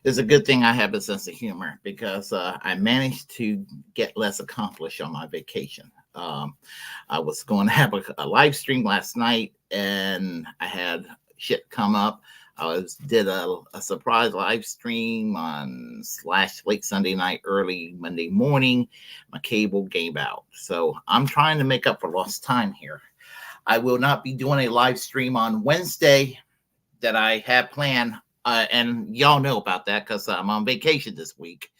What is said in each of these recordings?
it's a good thing I have a sense of humor because I managed to get less accomplished on my vacation. I was going to have a live stream last night, and I had shit come up. Did a surprise live stream on slash late Sunday night, early Monday morning. My cable gave out, so I'm trying to make up for lost time here. I will not be doing a live stream on Wednesday that I had planned, and y'all know about that because I'm on vacation this week,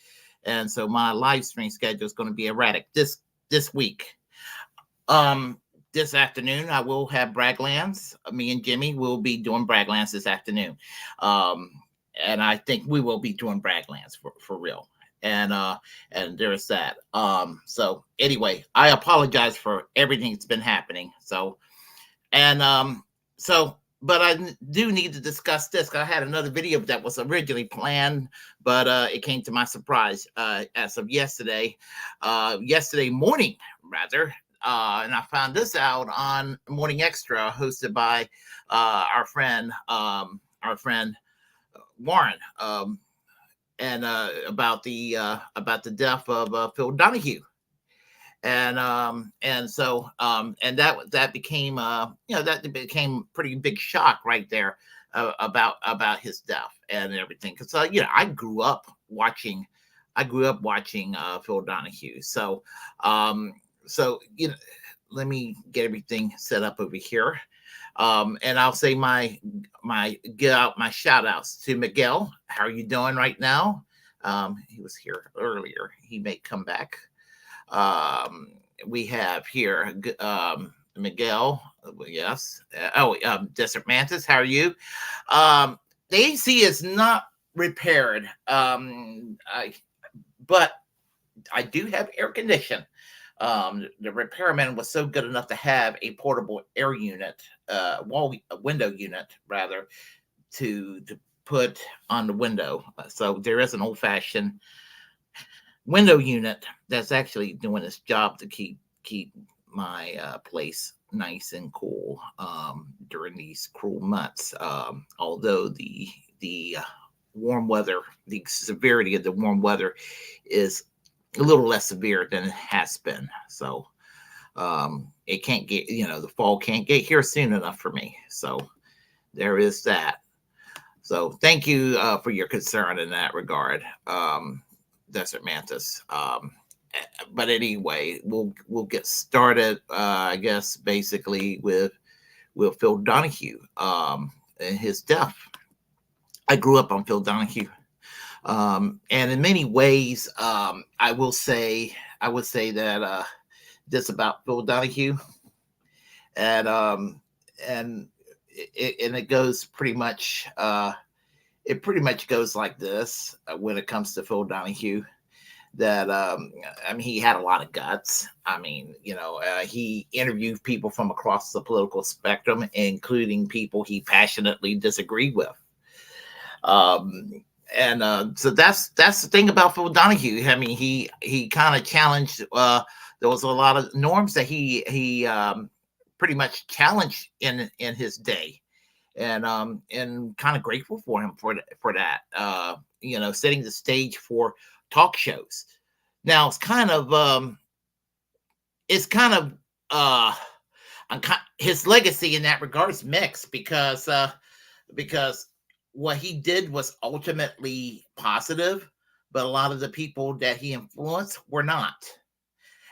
and so my live stream schedule is going to be erratic this week. Um, this afternoon I will have Braglands. Me and Jimmy will be doing Braglands this afternoon, um, and I think we will be doing Braglands for real. And there's that. So anyway, I apologize for everything that's been happening. And so but I do need to discuss this. I had another video that was originally planned, but it came to my surprise as of yesterday morning, rather. And I found this out on Morning Extra, hosted by our friend Warren, and about the death of Phil Donahue. And that became that became pretty big shock right there, about his death and everything, because I grew up watching Phil Donahue. So let me get everything set up over here, and I'll say get out my shout outs to Miguel. How are you doing right now? He was here earlier, he may come back. We have here Miguel. Yes. Desert Mantis. How are you? The AC is not repaired, but I do have air condition. The repairman was so good enough to have a portable air unit, window unit rather, to put on the window. So there is an old fashioned window unit that's actually doing its job to keep my place nice and cool during these cruel months. Although the warm weather, the severity of the warm weather is a little less severe than it has been. So it can't get, the fall can't get here soon enough for me. So there is that. So thank you for your concern in that regard. Desert Mantis. But anyway, we'll get started. I guess basically with Phil Donahue and his death. I grew up on Phil Donahue, and in many ways, I would say that this about Phil Donahue, and it goes pretty much. It pretty much goes like this when it comes to Phil Donahue. That he had a lot of guts. He interviewed people from across the political spectrum, including people he passionately disagreed with. So that's the thing about Phil Donahue. He kind of challenged. There was a lot of norms that he pretty much challenged in his day. And kind of grateful for him for that. Setting the stage for talk shows. Now his legacy in that regard is mixed because what he did was ultimately positive, but a lot of the people that he influenced were not.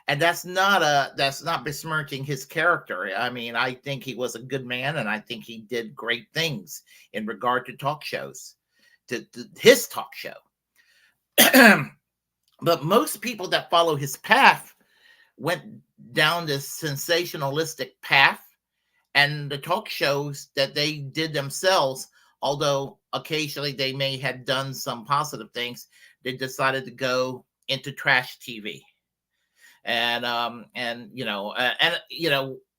And that's not besmirching his character. I think he was a good man, and I think he did great things in regard to talk shows, to his talk show. But most people that follow his path went down this sensationalistic path, and the talk shows that they did themselves, although occasionally they may have done some positive things, they decided to go into trash TV.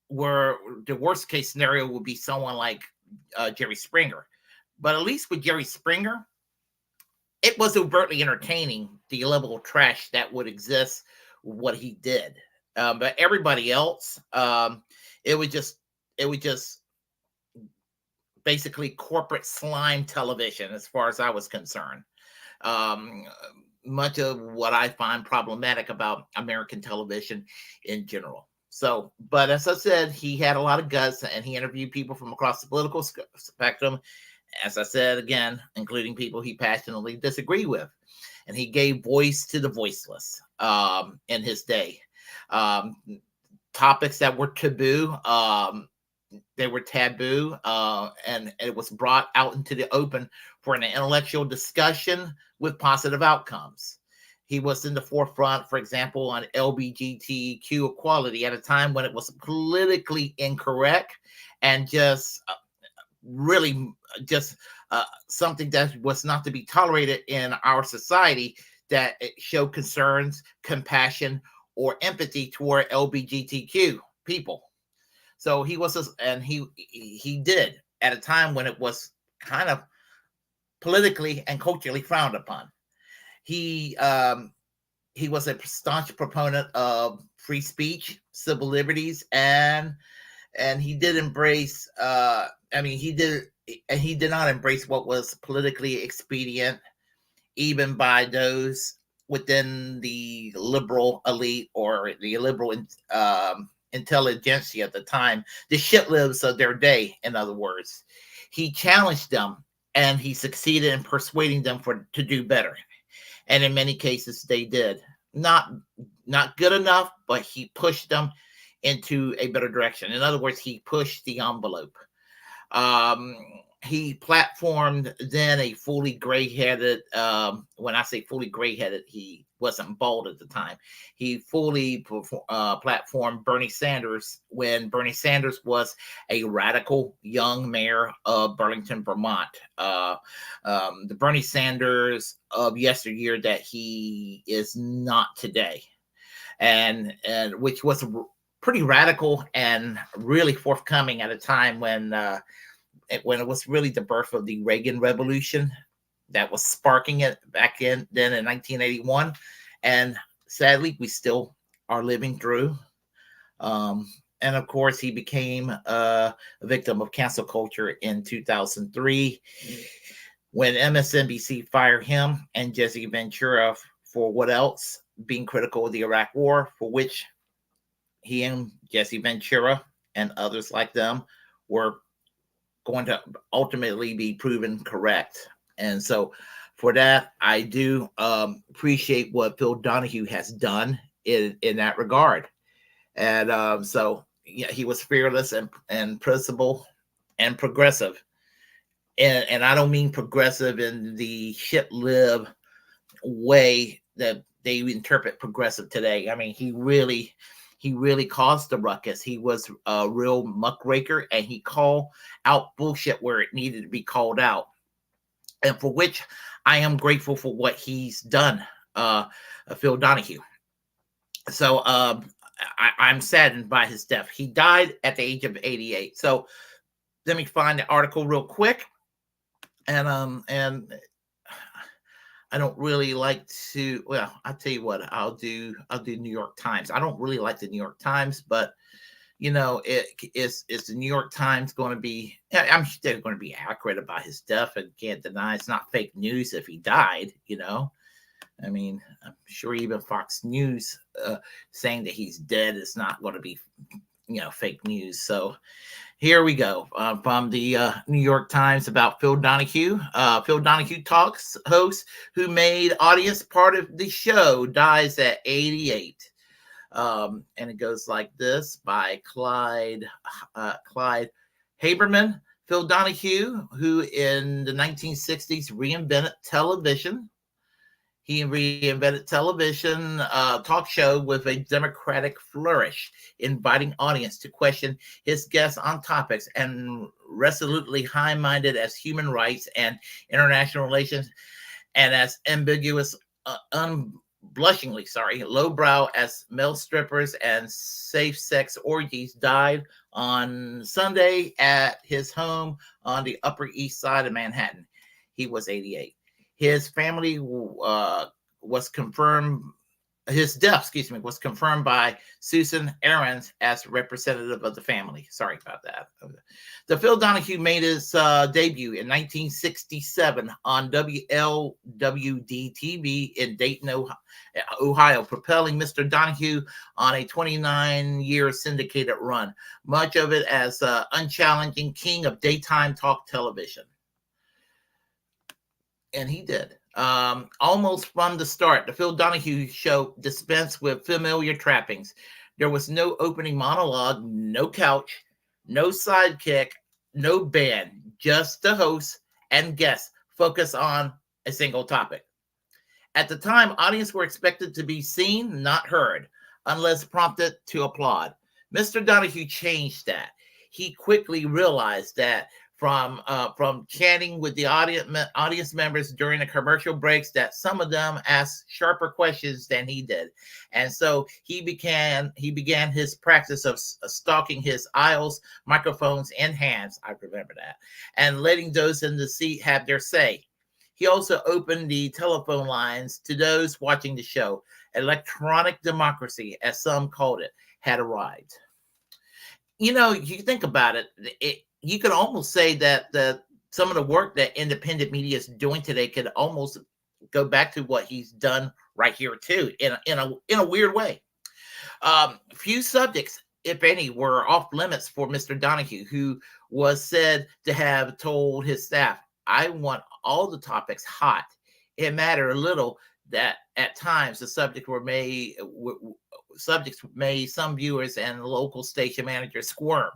Where the worst case scenario would be someone like Jerry Springer. But at least with Jerry Springer, it was overtly entertaining, the level of trash that would exist with what he did. But everybody else, it was just basically corporate slime television as far as I was concerned. Um, Much of what I find problematic about American television in general. So, but as I said, he had a lot of guts and he interviewed people from across the political spectrum. As I said again, including people he passionately disagreed with, and he gave voice to the voiceless in his day. Um, Topics that were taboo, they were taboo, and it was brought out into the open for an intellectual discussion with positive outcomes. He was in the forefront, for example, on LGBTQ equality at a time when it was politically incorrect and just really just something that was not to be tolerated in our society, that it showed concerns, compassion, or empathy toward LGBTQ people. So he was, and he did at a time when it was kind of politically and culturally frowned upon. He um, he was a staunch proponent of free speech, civil liberties, and he did embrace. I mean, he did not embrace what was politically expedient, even by those within the liberal elite or the liberal intelligentsia at the time, the shitlibs of their day, in other words. He challenged them and he succeeded in persuading them to do better. And in many cases they did. Not good enough, but he pushed them into a better direction. In other words, he pushed the envelope. Um, he platformed then a fully gray-headed. When I say fully gray-headed, he wasn't bald at the time. He fully platformed Bernie Sanders when Bernie Sanders was a radical young mayor of Burlington, Vermont. The Bernie Sanders of yesteryear that he is not today, and which was pretty radical and really forthcoming at a time when it was really the birth of the Reagan Revolution that was sparking it back in 1981, and sadly we still are living through. And of course, he became a victim of cancel culture in 2003 when MSNBC fired him and Jesse Ventura for what else? Being critical of the Iraq War, for which he and Jesse Ventura and others like them were going to ultimately be proven correct. And so for that, I do appreciate what Phil Donahue has done in that regard. And so yeah, he was fearless and principled and progressive. And I don't mean progressive in the shit live way that they interpret progressive today. I mean, he really caused the ruckus. He was a real muckraker, and he called out bullshit where it needed to be called out, and for which I am grateful for what he's done, Phil Donahue. So I'm saddened by his death. He died at the age of 88. So let me find the article real quick, and I don't really like to. Well, I'll tell you what. I'll do New York Times. I don't really like the New York Times, but you know, is the New York Times going to be? I'm sure they're going to be accurate about his death, and can't deny it's not fake news if he died. You know, I mean, I'm sure even Fox News saying that he's dead is not going to be, fake news. So here we go from the New York Times about Phil Donahue. Phil Donahue Talks host who made audience part of the show dies at 88. And it goes like this by Clyde Haberman. Phil Donahue, who in the 1960s reinvented television. He reinvented television talk show with a democratic flourish, inviting audience to question his guests on topics and resolutely high-minded as human rights and international relations, and as ambiguous, unblushingly lowbrow as male strippers and safe-sex orgies. Died on Sunday at his home on the Upper East Side of Manhattan. He was 88. His family was confirmed his death, excuse me, was confirmed by Susan Ahrens as representative of the family. Sorry about that. The Phil Donahue made his debut in 1967 on WLWD-TV in Dayton, Ohio, propelling Mr. Donahue on a 29-year syndicated run, much of it as unchallenging king of daytime talk television. And he did. Almost from the start, the Phil Donahue show dispensed with familiar trappings. There was no opening monologue, no couch, no sidekick, no band, just the host and guests focus on a single topic. At the time, audience were expected to be seen, not heard, unless prompted to applaud. Mr. Donahue changed that. He quickly realized that from chatting with the audience members during the commercial breaks that some of them asked sharper questions than he did. And so he began his practice of stalking his aisles, microphones in hands, I remember that, and letting those in the seat have their say. He also opened the telephone lines to those watching the show. Electronic democracy, as some called it, had arrived. You know, you think about it, you could almost say that some of the work that independent media is doing today could almost go back to what he's done right here too, in a weird way. Few subjects, if any, were off limits for Mr. Donahue, who was said to have told his staff, "I want all the topics hot. It mattered a little that at times the subjects made some viewers and local station managers squirm."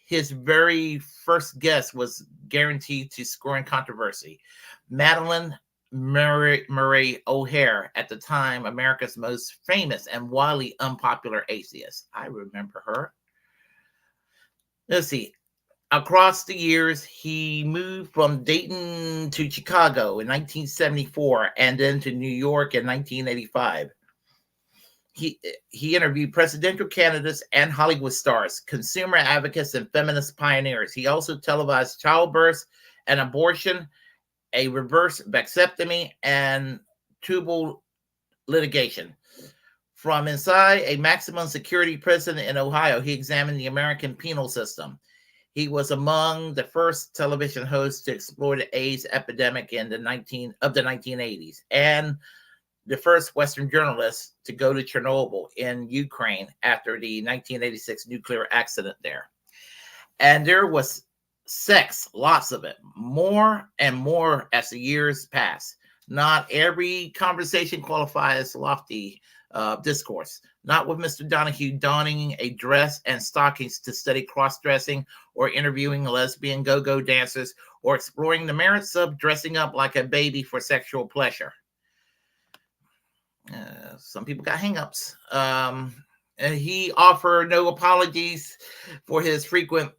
His very first guest was guaranteed to score in controversy. Madeline Murray O'Hare, at the time America's most famous and wildly unpopular atheist. I remember her. Let's see. Across the years, he moved from Dayton to Chicago in 1974 and then to New York in 1985. He interviewed presidential candidates and Hollywood stars, consumer advocates, and feminist pioneers. He also televised childbirth and abortion, a reverse vasectomy, and tubal litigation. From inside a maximum security prison in Ohio, he examined the American penal system. He was among the first television hosts to explore the AIDS epidemic in the 1980s, and the first Western journalist to go to Chernobyl in Ukraine after the 1986 nuclear accident there. And there was sex, lots of it, more and more as the years passed. Not every conversation qualifies as lofty discourse. Not with Mr. Donahue donning a dress and stockings to study cross-dressing, or interviewing lesbian go-go dancers, or exploring the merits of dressing up like a baby for sexual pleasure. Some people got hangups. And he offered no apologies for his frequent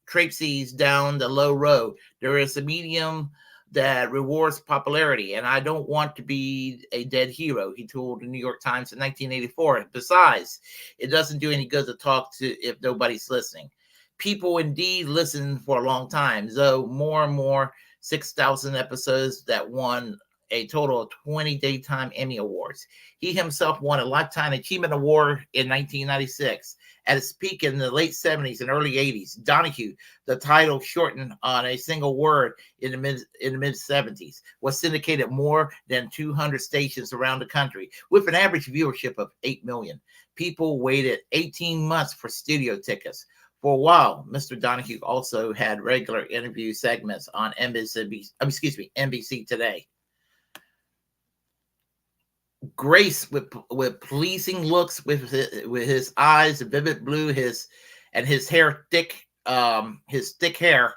traipses down the low road. There is a medium that rewards popularity, and I don't want to be a dead hero, he told the New York Times in 1984. Besides, it doesn't do any good to talk to if nobody's listening. People indeed listen for a long time, though more and more 6,000 episodes that won a total of 20 Daytime Emmy Awards. He himself won a Lifetime Achievement Award in 1996. At its peak in the late 70s and early 80s, Donahue, the title shortened on a single word in the mid 70s, was syndicated more than 200 stations around the country, with an average viewership of 8 million. People waited 18 months for studio tickets. For a while, Mr. Donahue also had regular interview segments on NBC Today. Grace with pleasing looks, with his eyes vivid blue, his hair thick, his thick hair,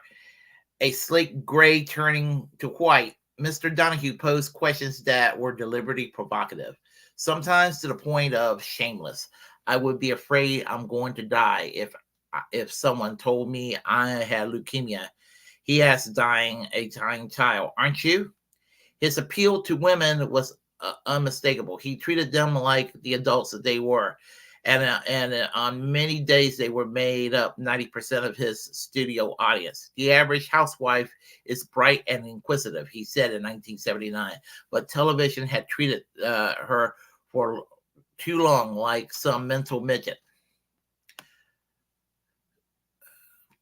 a slate gray turning to white. Mr. Donahue posed questions that were deliberately provocative, sometimes to the point of shameless. I would be afraid I'm going to die if someone told me I had leukemia. He asked a dying child, "Aren't you?" His appeal to women was unmistakable. He treated them like the adults that they were, And on many days they were made up 90% of his studio audience. The average housewife is bright and inquisitive, he said in 1979, but television had treated her for too long like some mental midget.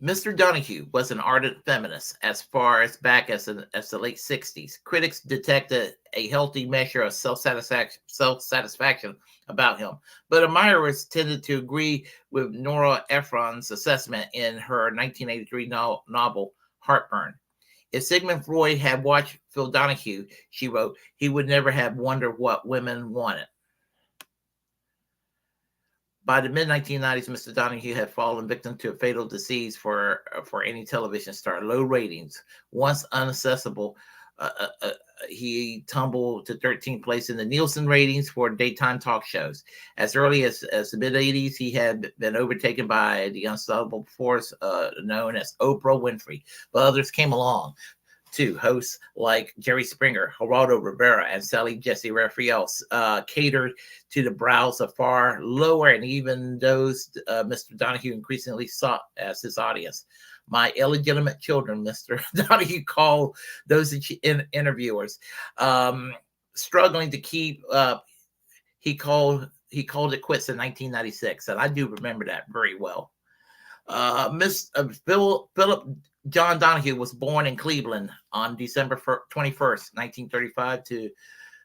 Mr. Donahue was an ardent feminist as far as back as the late 60s. Critics detected a healthy measure of self-satisfaction about him, but admirers tended to agree with Nora Ephron's assessment in her 1983 novel Heartburn. If Sigmund Freud had watched Phil Donahue, she wrote, he would never have wondered what women wanted. By the mid-1990s, Mr. Donahue had fallen victim to a fatal disease for any television star: low ratings. Once inaccessible, he tumbled to 13th place in the Nielsen ratings for daytime talk shows. As early as the mid-'80s, he had been overtaken by the unstoppable force known as Oprah Winfrey. But others came along, too. Hosts like Jerry Springer, Geraldo Rivera, and Sally Jesse Raphael catered to the brows of far lower and even those Mr. Donahue increasingly sought as his audience. My illegitimate children, Mr. Donahue called those interviewers, struggling to keep up. He called it quits in 1996, and I do remember that very well. Philip John Donahue was born in Cleveland on December 21st, 1935, to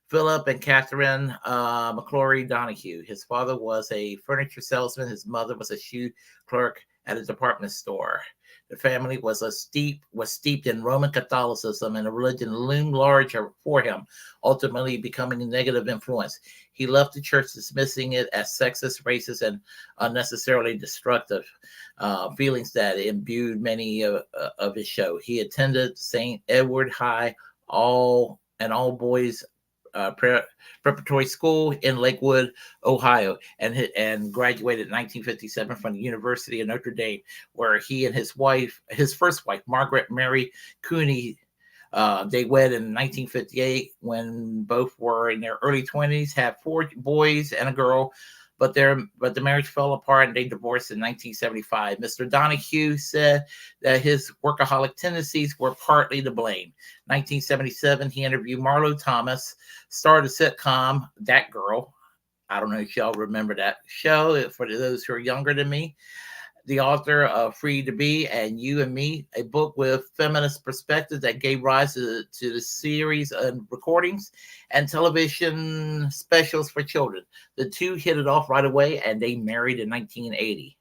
Philip and Catherine McClory Donahue. His father was a furniture salesman. His mother was a shoe clerk at a department store. The family was steeped in Roman Catholicism, and a religion loomed large for him, ultimately becoming a negative influence. He left the church dismissing it as sexist, racist, and unnecessarily destructive, feelings that imbued many of his show. He attended St. Edward High all boys preparatory school in Lakewood, Ohio, and graduated in 1957 from the University of Notre Dame, where he and his first wife, Margaret Mary Cooney, they wed in 1958 when both were in their early 20s, had 4 boys and a girl. But the marriage fell apart and they divorced in 1975. Mr. Donahue said that his workaholic tendencies were partly to blame. 1977, he interviewed Marlo Thomas, starred the sitcom That Girl. I don't know if y'all remember that show, for those who are younger than me. The author of Free to Be and You and Me, a book with feminist perspective that gave rise to the series of recordings and television specials for children. The two hit it off right away, and they married in 1980.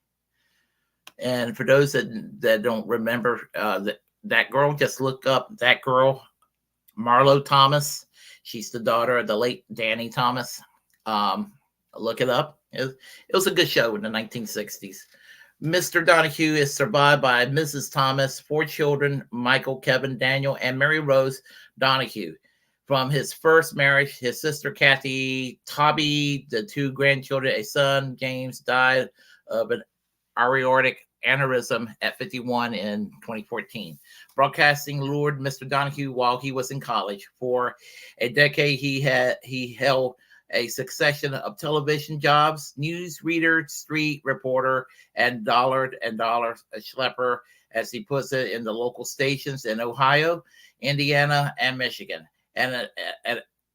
And for those that don't remember that girl, just look up That Girl, Marlo Thomas. She's the daughter of the late Danny Thomas. Look it up. It was a good show in the 1960s. Mr. Donahue is survived by Mrs. Thomas, 4 children, Michael, Kevin, Daniel, and Mary Rose Donahue. From his first marriage, his sister Kathy, Toby, the 2 grandchildren, a son, James, died of an aortic aneurysm at 51 in 2014. Broadcasting lured Mr. Donahue while he was in college. For a decade, he held a succession of television jobs: news reader, street reporter, and dollar schlepper, as he puts it, in the local stations in Ohio, Indiana, and Michigan. And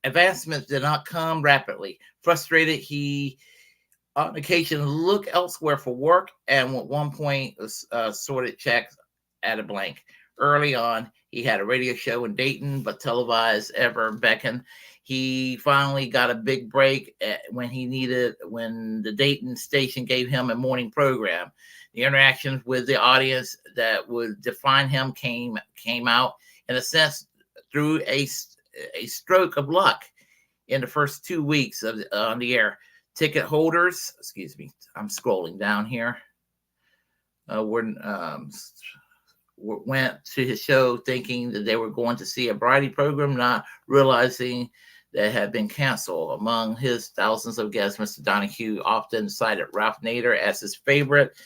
advancements did not come rapidly. Frustrated, he on occasion looked elsewhere for work, and at one point sorted checks at a blank. Early on, he had a radio show in Dayton, but televised ever beckoned. He finally got a big break when the Dayton station gave him a morning program. The interactions with the audience that would define him came out, in a sense, through a stroke of luck in the first 2 weeks on the air. Ticket holders, excuse me, I'm scrolling down here, went to his show thinking that they were going to see a variety program, not realizing that had been canceled. Among his thousands of guests, Mr. Donahue often cited Ralph Nader as his favorite.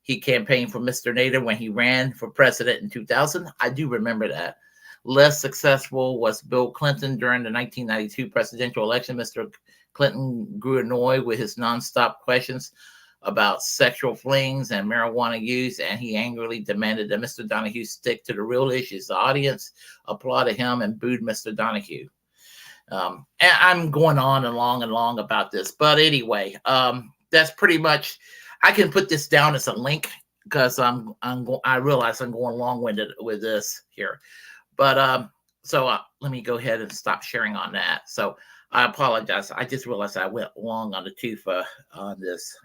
He campaigned for Mr. Nader when he ran for president in 2000. I do remember that. Less successful was Bill Clinton during the 1992 presidential election. Mr. Clinton grew annoyed with his nonstop questions about sexual flings and marijuana use, and he angrily demanded that Mr. Donahue stick to the real issues. The audience applauded him and booed Mr. Donahue. And I'm going on and long about this, but anyway, that's pretty much. I can put this down as a link because I realize I'm going long-winded with this here, but so let me go ahead and stop sharing on that. So I apologize. I just realized I went long on the tooth on this.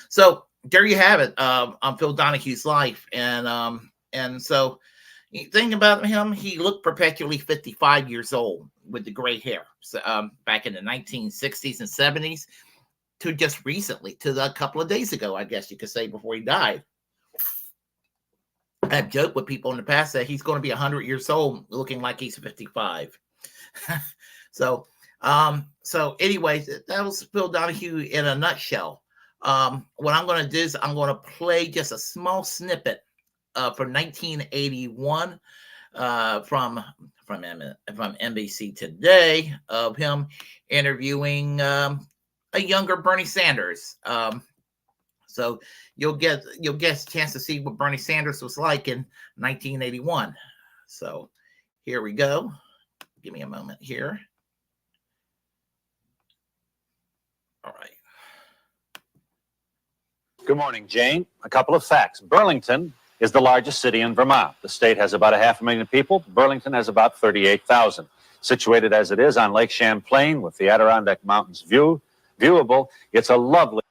So there you have it, on Phil Donahue's life, and so the thing about him, he looked perpetually 55 years old with the gray hair. So back in the 1960s and 70s, to just recently, to a couple of days ago, I guess you could say, before he died. I've joked with people in the past that he's going to be 100 years old, looking like he's 55. So anyways, that was Phil Donahue in a nutshell. What I'm going to do is I'm going to play just a small snippet from 1981 from NBC Today of him interviewing a younger Bernie Sanders. So you'll get a chance to see what Bernie Sanders was like in 1981. So here we go. Give me a moment here. All right. Good morning, Jane. A couple of facts. Burlington is the largest city in Vermont. The state has about 500,000 people. Burlington has about 38,000. Situated as it is on Lake Champlain with the Adirondack Mountains viewable, it's a lovely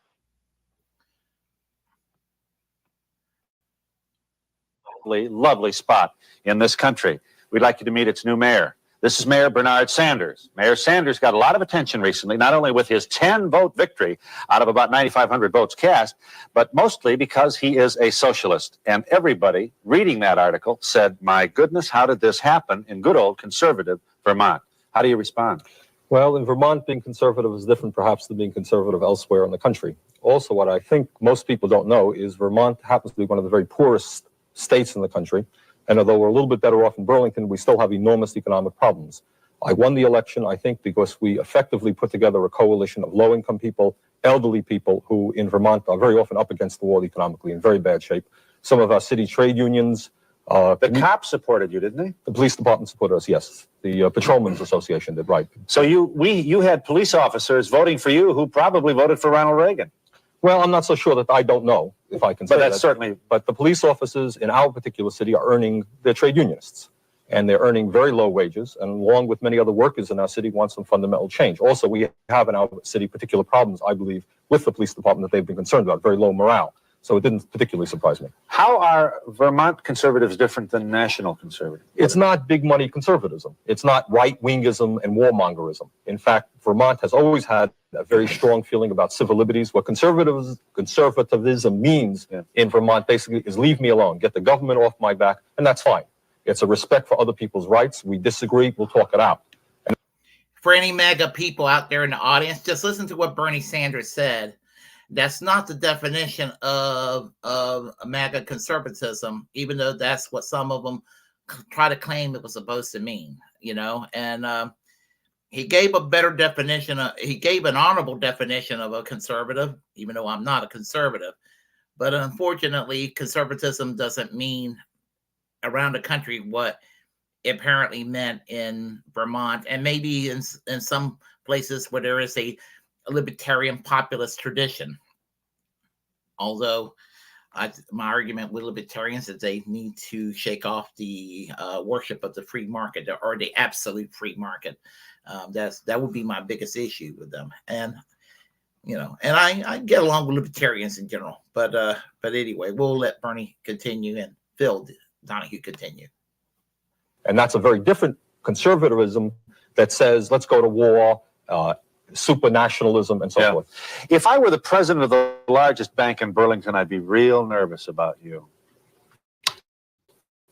spot in this country. We'd like you to meet its new mayor. This is Mayor Bernard Sanders. Mayor Sanders got a lot of attention recently, not only with his 10-vote victory out of about 9,500 votes cast, but mostly because he is a socialist. And everybody reading that article said, my goodness, how did this happen in good old conservative Vermont? How do you respond? Well, in Vermont, being conservative is different perhaps than being conservative elsewhere in the country. Also, what I think most people don't know is Vermont happens to be one of the very poorest states in the country. And although we're a little bit better off in Burlington, we still have enormous economic problems. I won the election, I think, because we effectively put together a coalition of low-income people, elderly people who in Vermont are very often up against the wall economically in very bad shape. Some of our city trade unions. The cops supported you, didn't they? The police department supported us, yes. The Patrolmen's Association did, right. So you had police officers voting for you who probably voted for Ronald Reagan. Well, I'm not so sure that I don't know if I can say that. But that's certainly... But the police officers in our particular city are earning, they're trade unionists, and they're earning very low wages, and along with many other workers in our city want some fundamental change. Also, we have in our city particular problems, I believe, with the police department that they've been concerned about, very low morale. So it didn't particularly surprise me. How are Vermont conservatives different than national conservatives? It's not big money conservatism. It's not right-wingism and warmongerism. In fact, Vermont has always had a very strong feeling about civil liberties. What conservatism means in Vermont basically is leave me alone, get the government off my back, and that's fine. It's a respect for other people's rights. We disagree, we'll talk it out. And for any MAGA people out there in the audience, just listen to what Bernie Sanders said. That's not the definition of MAGA conservatism, even though that's what some of them try to claim it was supposed to mean, you know. And he gave a better definition. He gave an honorable definition of a conservative, even though I'm not a conservative. But unfortunately, conservatism doesn't mean around the country what it apparently meant in Vermont, and maybe in some places where there is a libertarian populist tradition. Although my argument with libertarians is they need to shake off the worship of the free market or the absolute free market. That would be my biggest issue with them. And you know, and I get along with libertarians in general. But anyway, we'll let Bernie continue and Phil Donahue continue. And that's a very different conservatism that says let's go to war. Supranationalism and so forth. If I were the president of the largest bank in Burlington, I'd be real nervous about you.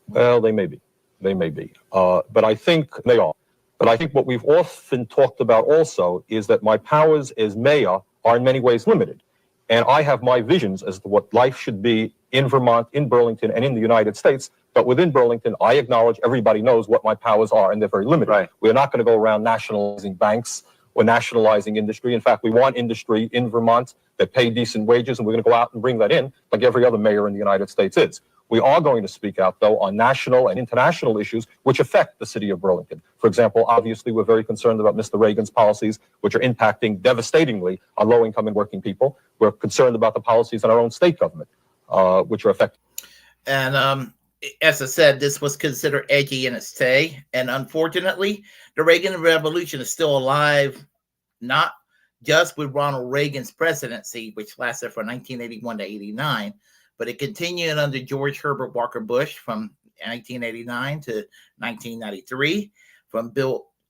Well, they may be. They may be. But I think they are. But I think what we've often talked about also is that my powers as mayor are in many ways limited. And I have my visions as to what life should be in Vermont, in Burlington, and in the United States But within Burlington, I acknowledge everybody knows what my powers are, and they're very limited. Right. We're not going to go around nationalizing banks or nationalizing industry. In fact, we want industry in Vermont that pay decent wages, and we're going to go out and bring that in like every other mayor in the United States is. We are going to speak out, though, on national and international issues which affect the city of Burlington. For example, obviously, we're very concerned about Mr. Reagan's policies, which are impacting devastatingly on low-income and working people. We're concerned about the policies in our own state government, which are affecting. And as I said, this was considered edgy in its day. And unfortunately, the Reagan Revolution is still alive, not just with Ronald Reagan's presidency, which lasted from 1981 to 89, but it continued under George Herbert Walker Bush from 1989 to 1993,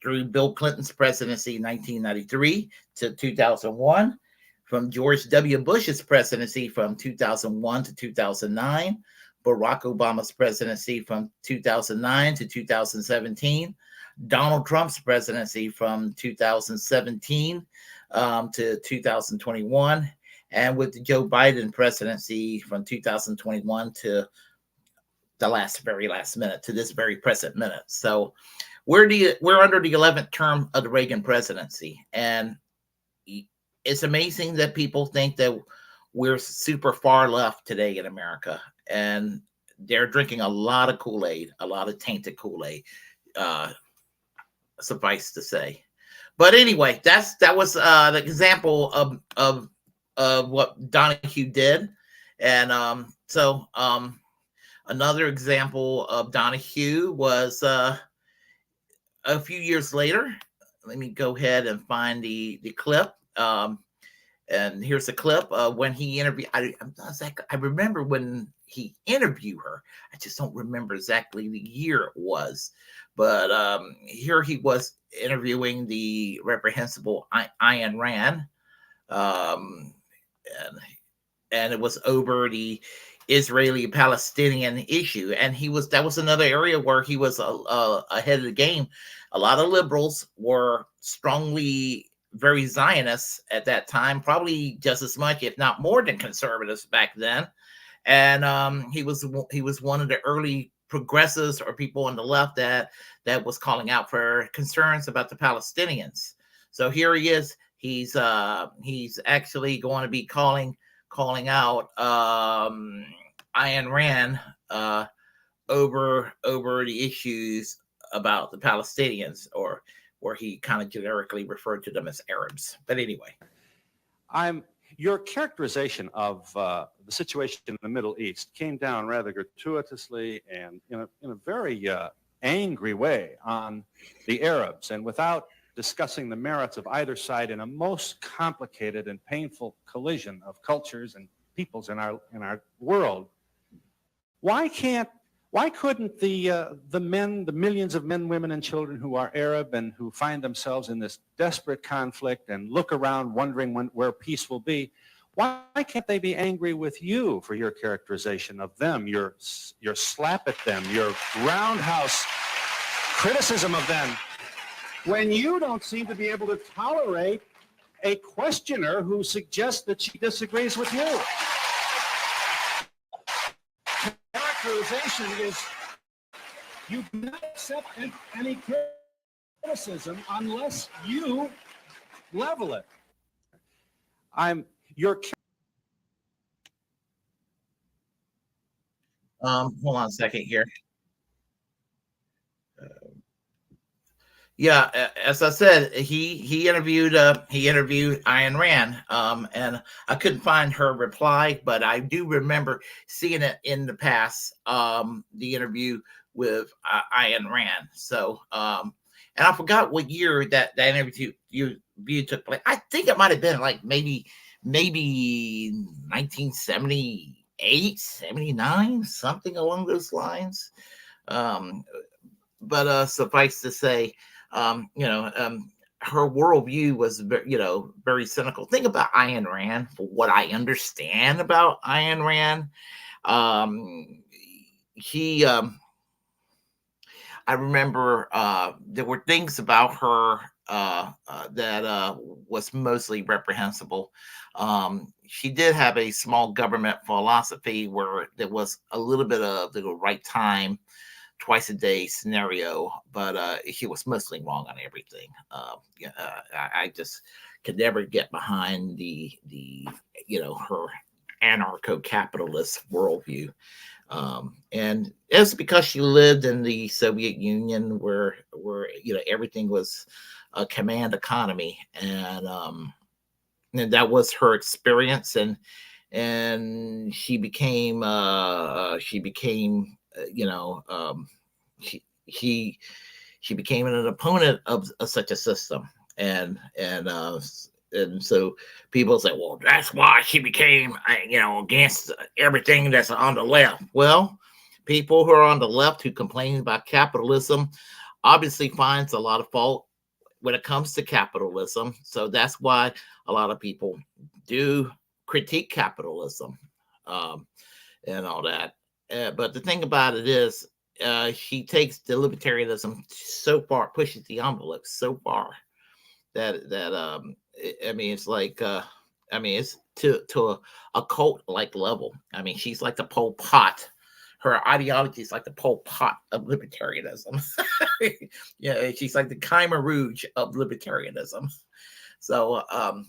through Bill Clinton's presidency 1993 to 2001, from George W. Bush's presidency from 2001 to 2009, Barack Obama's presidency from 2009 to 2017, Donald Trump's presidency from 2017 to 2021, and with the Joe Biden presidency from 2021 to the very last minute, to this very present minute. So we're under the 11th term of the Reagan presidency, and it's amazing that people think that we're super far left today in America, and they're drinking a lot of Kool-Aid, a lot of tainted Kool-Aid, suffice to say. But anyway, that was the example of what Donahue did. And so another example of Donahue was a few years later. Let me go ahead and find the clip. And here's a clip when he interviewed. I remember when he interviewed her. I just don't remember exactly the year it was. But here he was interviewing the reprehensible Ayn Rand. And it was over the Israeli-Palestinian issue. And that was another area where he was ahead of the game. A lot of liberals were strongly very Zionists at that time, probably just as much, if not more, than conservatives back then. And he was one of the early progressives or people on the left that was calling out for concerns about the Palestinians. So here he is. He's actually going to be calling out Ayn Rand over the issues about the Palestinians, or where he kind of generically referred to them as Arabs. But anyway, your characterization of the situation in the Middle East came down rather gratuitously and in a very angry way on the Arabs, and without discussing the merits of either side, in a most complicated and painful collision of cultures and peoples in our world. Why couldn't the millions of men, women, and children who are Arab and who find themselves in this desperate conflict and look around wondering where peace will be, why can't they be angry with you for your characterization of them, your slap at them, your roundhouse criticism of them, when you don't seem to be able to tolerate a questioner who suggests that she disagrees with you? Characterization is you do not accept any criticism unless you level it. hold on a second here. Yeah, as I said, he interviewed Ayn Rand, and I couldn't find her reply, but I do remember seeing it in the past, the interview with Ayn Rand. So, and I forgot what year that interview took place. I think it might have been like maybe 1978, 79, something along those lines. But suffice to say, her worldview was, very cynical. Think about Ayn Rand. For what I understand about Ayn Rand, I remember there were things about her was mostly reprehensible. She did have a small government philosophy where there was a little bit of the right time, twice a day scenario, but she was mostly wrong on everything. I just could never get behind the her anarcho-capitalist worldview. And it's because she lived in the Soviet Union where everything was a command economy, and that was her experience, and she became she she became an opponent of such a system, and so people say, well, that's why she became against everything that's on the left. Well, people who are on the left who complain about capitalism obviously finds a lot of fault when it comes to capitalism. So that's why a lot of people do critique capitalism, and all that. But the thing about it is, she takes the libertarianism so far, pushes the envelope so far that I mean, it's like it's to a cult like level. I mean, she's like the Pol Pot. Her ideology is like the Pol Pot of libertarianism. Yeah, she's like the Khmer Rouge of libertarianism. So, I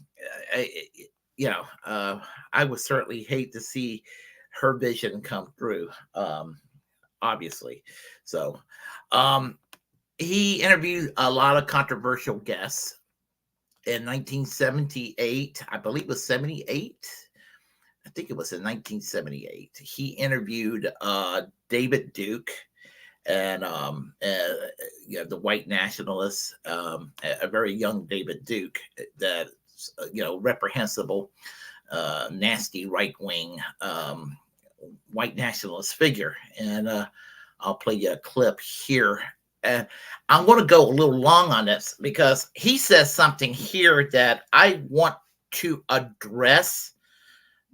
would certainly hate to see her vision come through. Obviously, so he interviewed a lot of controversial guests. In 1978, I believe it was 78. I think it was in 1978. He interviewed David Duke and the white nationalist, a very young David Duke, that reprehensible, nasty right wing white nationalist figure. And I'll play you a clip here. And I'm going to go a little long on this because he says something here that I want to address,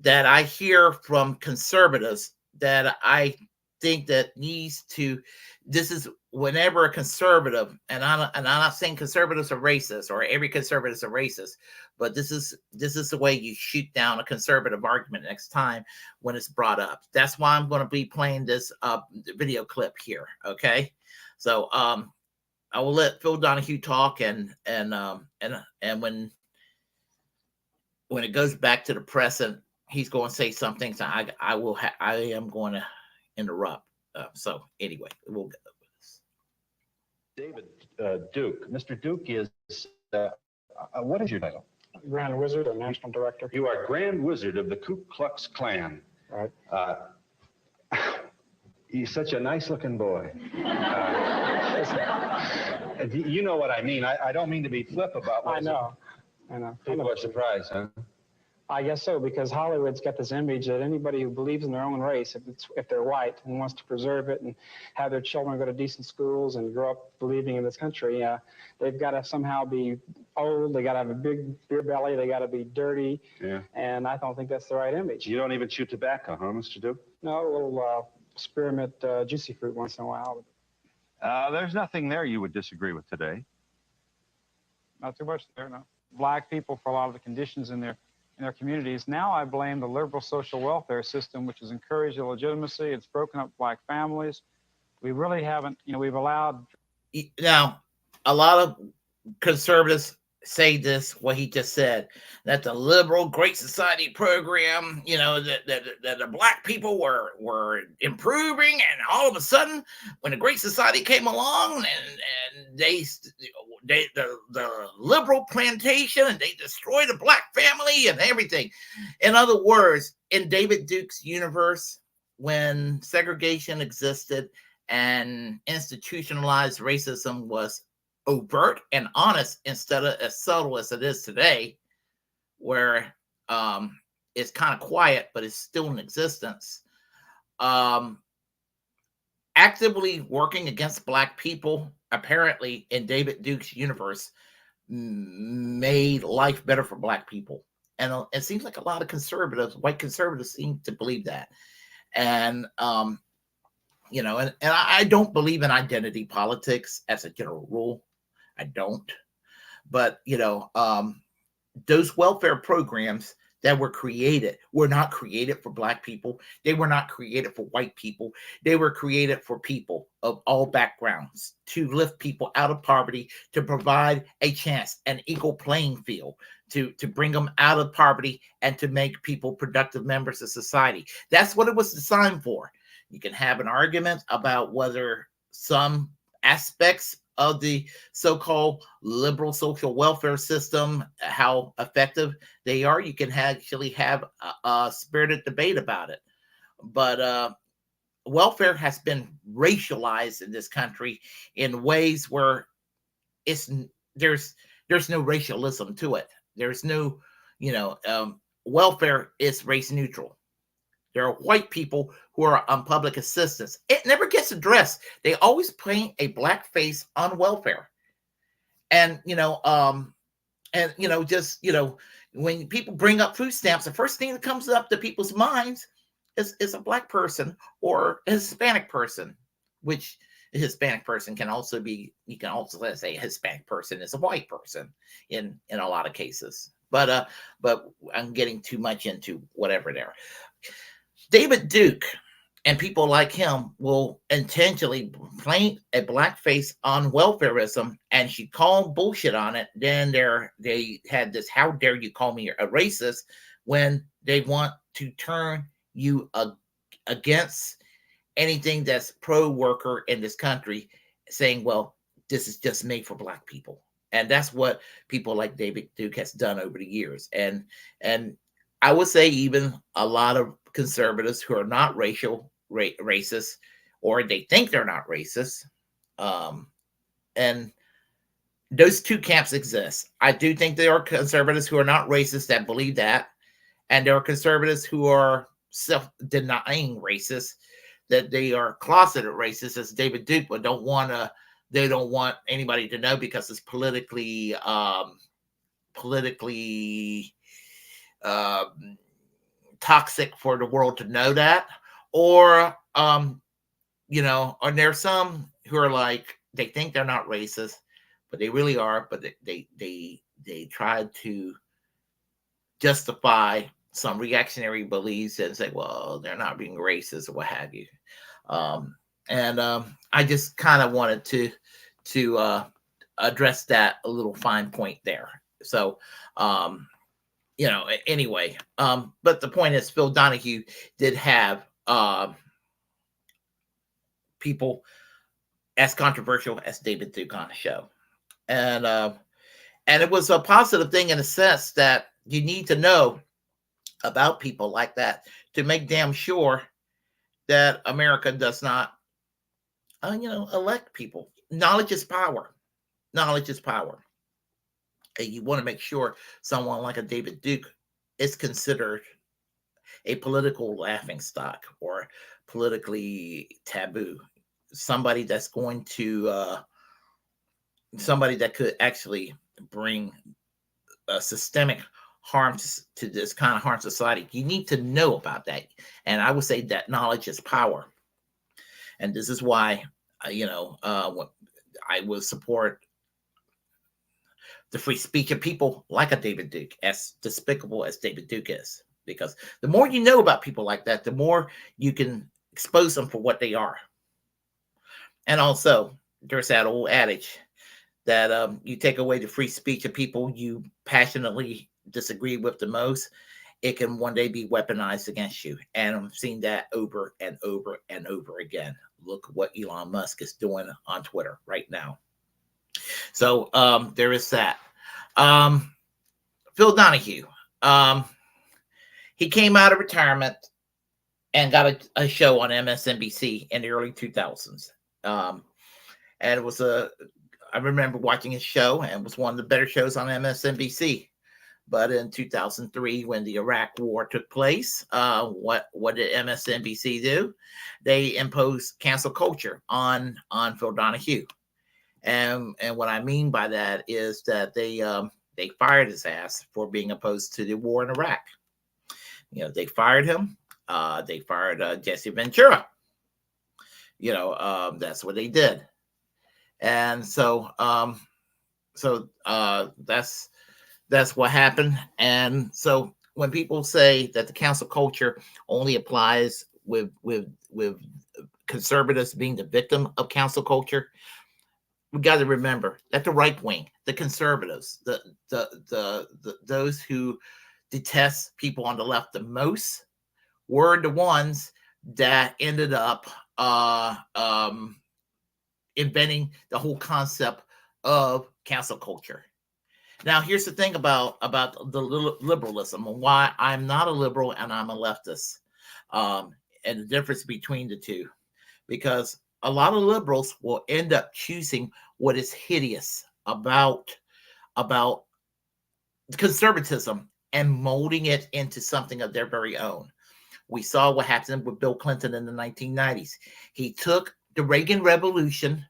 that I hear from conservatives, that I think that needs to. This is whenever a conservative, and I'm not saying conservatives are racist or every conservative is a racist, but this is the way you shoot down a conservative argument next time when it's brought up. That's why I'm going to be playing this video clip here. Okay. So I will let Phil Donahue talk, and when it goes back to the present, he's going to say something. So I am going to interrupt. So anyway, we'll go with this. David Duke. Mr. Duke is what is your title? Grand Wizard or National Director. You are Grand Wizard of the Ku Klux Klan. Right. He's such a nice-looking boy. You know what I mean. I don't mean to be flip about what I know. People are surprised, huh? I guess so, because Hollywood's got this image that anybody who believes in their own race, if they're white and wants to preserve it and have their children go to decent schools and grow up believing in this country, they've got to somehow be old. They got to have a big beer belly. They got to be dirty. Yeah. And I don't think that's the right image. You don't even chew tobacco, huh, Mr. Duke? No, a little spearmint juicy fruit once in a while. There's nothing there you would disagree with today. Not too much there, no. Black people, for a lot of the conditions in their communities. Now I blame the liberal social welfare system, which has encouraged illegitimacy. It's broken up black families. We really haven't, we've allowed. Now, a lot of conservatives say this, what he just said, that the liberal Great Society program, that the black people were improving, and all of a sudden, when the Great Society came along, and the liberal plantation, and they destroyed the black family and everything. In other words, in David Duke's universe, when segregation existed and institutionalized racism was overt and honest instead of as subtle as it is today, where it's kind of quiet, but it's still in existence. Actively working against black people, apparently in David Duke's universe, made life better for black people. And it seems like a lot of white conservatives seem to believe that. And, and I don't believe in identity politics as a general rule. I don't. But those welfare programs that were not created for Black people. They were not created for white people. They were created for people of all backgrounds, to lift people out of poverty, to provide a chance, an equal playing field, to bring them out of poverty and to make people productive members of society. That's what it was designed for. You can have an argument about whether some aspects of the so-called liberal social welfare system, how effective they are. You can actually have a spirited debate about it. But welfare has been racialized in this country in ways where there's no racialism to it. There's no, welfare is race neutral. There are white people who are on public assistance. It never gets addressed. They always paint a Black face on welfare. And, when people bring up food stamps, the first thing that comes up to people's minds is a Black person or a Hispanic person, which a Hispanic person can also be, you can also say a Hispanic person is a white person in a lot of cases. But I'm getting too much into whatever there. David Duke and people like him will intentionally paint a Black face on welfarism, and she called bullshit on it. Then they had this, how dare you call me a racist, when they want to turn you against anything that's pro-worker in this country, saying, well, this is just made for Black people. And that's what people like David Duke has done over the years. And I would say even a lot of conservatives who are not racist, or they think they're not racist, and those two camps exist. I do think there are conservatives who are not racist that believe that, and there are conservatives who are self-denying racists, that they are closeted racists, as David Duke, but they don't want anybody to know because it's politically toxic for the world to know that. Or and there's some who are like, they think they're not racist, but they really are, but they try to justify some reactionary beliefs and say, well, they're not being racist or what have you. I just kind of wanted to address that a little fine point there. So anyway, but the point is, Phil Donahue did have people as controversial as David Duke on the show. And it was a positive thing in the sense that you need to know about people like that to make damn sure that America does not, elect people. Knowledge is power. Knowledge is power. And you want to make sure someone like a David Duke is considered a political laughingstock or politically taboo. Somebody that's going to, somebody that could actually bring a systemic harm to this kind of harm society. You need to know about that. And I would say that knowledge is power. And this is why, what I will support the free speech of people like a David Duke, as despicable as David Duke is. Because the more you know about people like that, the more you can expose them for what they are. And also, there's that old adage that you take away the free speech of people you passionately disagree with the most, it can one day be weaponized against you. And I'm seeing that over and over and over again. Look what Elon Musk is doing on Twitter right now. So there is that. Phil Donahue, he came out of retirement and got a show on MSNBC in the early 2000s. And it was I remember watching his show, and it was one of the better shows on MSNBC. But in 2003, when the Iraq War took place, what did MSNBC do? They imposed cancel culture on Phil Donahue. And what I mean by that is that they fired his ass for being opposed to the war in Iraq. They fired him. They fired Jesse Ventura. That's what they did. And so that's what happened. And so when people say that the cancel culture only applies with conservatives being the victim of cancel culture, we got to remember that the right wing, the conservatives, the those who detest people on the left the most were the ones that ended up inventing the whole concept of cancel culture. Now, here's the thing about the liberalism and why I'm not a liberal and I'm a leftist, and the difference between the two, because a lot of liberals will end up choosing what is hideous about conservatism and molding it into something of their very own. We saw what happened with Bill Clinton in the 1990s. He took the Reagan Revolution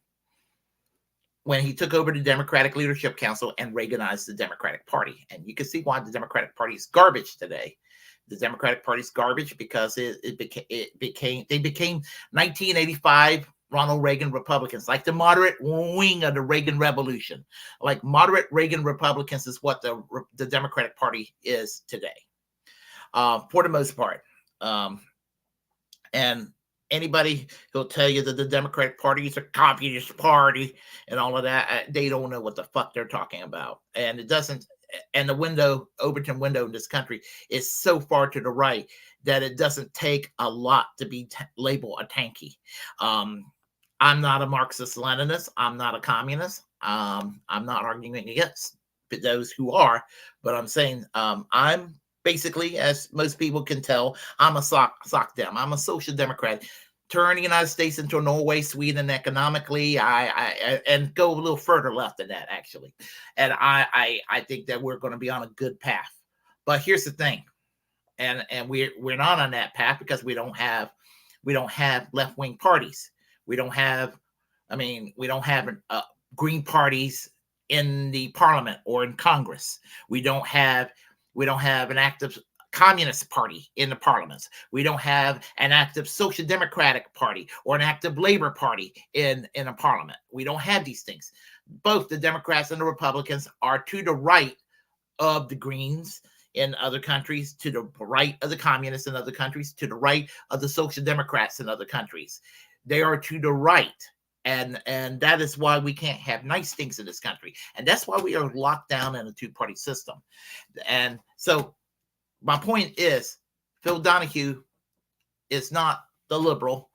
when he took over the Democratic Leadership Council and Reaganized the Democratic Party. And you can see why the Democratic Party is garbage today. The Democratic Party is garbage because they became 1985 Ronald Reagan Republicans, like the moderate wing of the Reagan Revolution. Like moderate Reagan Republicans is what the Democratic Party is today, for the most part. And anybody who'll tell you that the Democratic Party is a communist party and all of that, they don't know what the fuck they're talking about. And it doesn't. And the Overton window in this country is so far to the right that it doesn't take a lot to be labeled a tanky. I'm not a Marxist-Leninist. I'm not a communist. I'm not arguing against those who are, but I'm saying I'm basically, as most people can tell, I'm a sock dem. I'm a social democrat. Turn the United States into Norway, Sweden economically. I and go a little further left than that, actually. And I think that we're going to be on a good path. But here's the thing, and we're not on that path because we don't have left-wing parties. We don't have green parties in the parliament or in Congress. We don't have an active communist party in the parliaments. We don't have an active social democratic party or an active labor party in a parliament. We don't have these things. Both the Democrats and the Republicans are to the right of the Greens in other countries, to the right of the communists in other countries, to the right of the social democrats in other countries. They are to the right. And that is why we can't have nice things in this country. And that's why we are locked down in a two-party system. And so my point is, Phil Donahue is not the liberal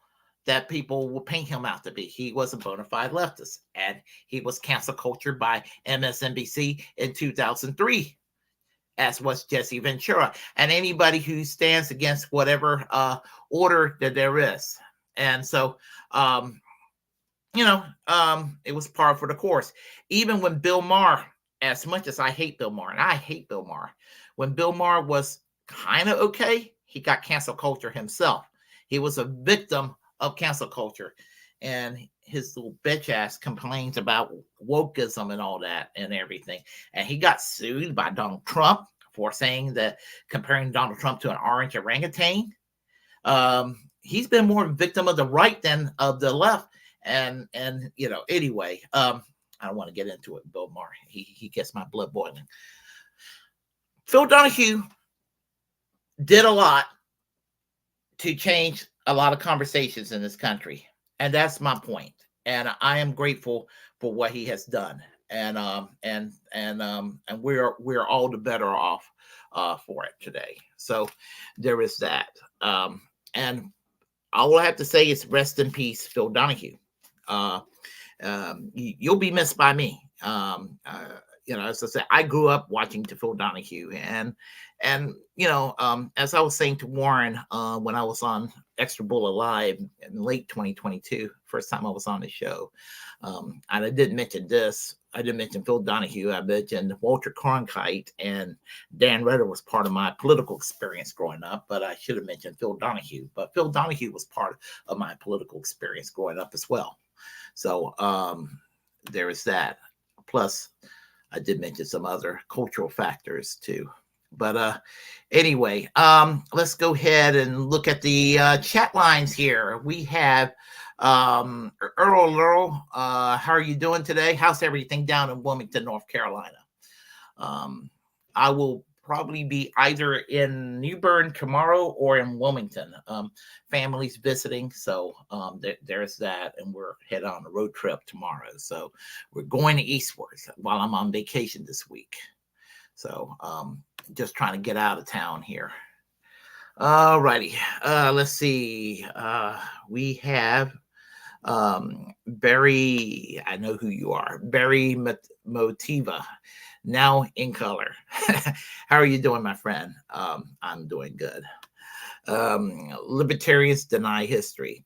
that people will paint him out to be. He was a bona fide leftist, and he was cancel cultured by MSNBC in 2003, as was Jesse Ventura, and anybody who stands against whatever order that there is. And so, it was par for the course. Even when Bill Maher, as much as I hate Bill Maher, and I hate Bill Maher, when Bill Maher was kind of okay, he got cancel culture himself. He was a victim of cancel culture. And his little bitch ass complains about wokeism and all that and everything. And he got sued by Donald Trump for saying that, comparing Donald Trump to an orange orangutan. He's been more a victim of the right than of the left. And anyway, I don't want to get into it. Bill Maher, he gets my blood boiling. Phil Donahue did a lot to change a lot of conversations in this country, and that's my point. And I am grateful for what he has done. And we're all the better off for it today. So there is that. And all I have to say is rest in peace, Phil Donahue. You'll be missed by me. As I said, I grew up watching to Phil Donahue, and as I was saying to Warren when I was on Extra Bull Live in late 2022, first time I was on the show, and I didn't mention this. I didn't mention Phil Donahue. I mentioned Walter Cronkite and Dan Ritter was part of my political experience growing up, but I should have mentioned Phil Donahue. But Phil Donahue was part of my political experience growing up as well. So there is that. Plus, I did mention some other cultural factors too. But anyway, let's go ahead and look at the chat lines here. We have Earl. How are you doing today? How's everything down in Wilmington, North Carolina? I will probably be either in New Bern tomorrow or in Wilmington. Family's visiting, so there's that, and we're headed on a road trip tomorrow. So we're going eastwards while I'm on vacation this week. So just trying to get out of town here. All righty. Let's see. We have Barry. I know who you are. Barry Motiva. Now in color. How are you doing, my friend? I'm doing good. Libertarians deny history.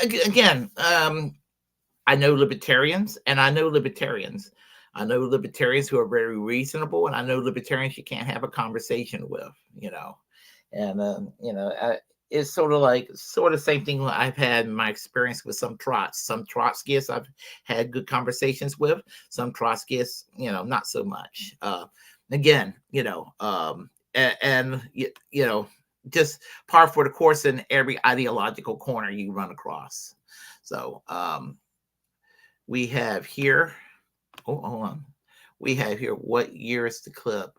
Again, I know libertarians, and I know libertarians. I know libertarians who are very reasonable, and I know libertarians you can't have a conversation with, And it's sort of the same thing I've had in my experience with some Trotskyists I've had good conversations with, some Trotskyists, not so much. Just par for the course in every ideological corner you run across. So we have here, hold on. We have here, what year is the clip?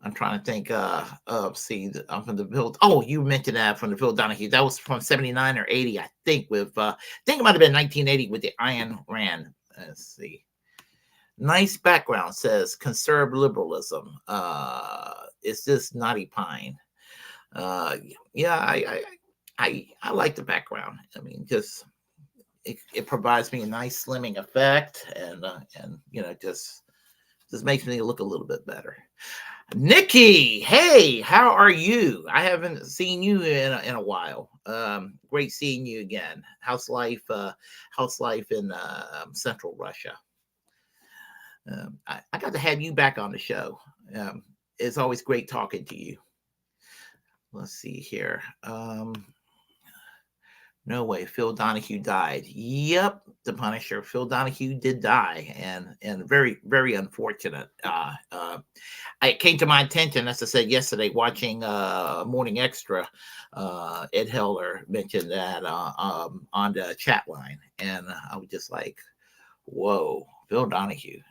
I'm trying to think from the Bill. Oh, you mentioned that from the Bill Donahue. That was from 79 or 80, I think, I think it might have been 1980 with the Ayn Rand. Let's see. Nice background, says conservative liberalism. It's this Naughty Pine. Yeah, I like the background. I mean, just it provides me a nice slimming effect, and just makes me look a little bit better. Nikki, hey, how are you? I haven't seen you in a while. Great seeing you again. How's life in Central Russia? I got to have you back on the show. It's always great talking to you. Let's see here. No way, Phil Donahue died. Yep, the Punisher. Phil Donahue did die, and very, very unfortunate. It came to my attention, as I said yesterday, watching Morning Extra. Ed Heller mentioned that on the chat line, and I was just like, "Whoa, Phil Donahue!"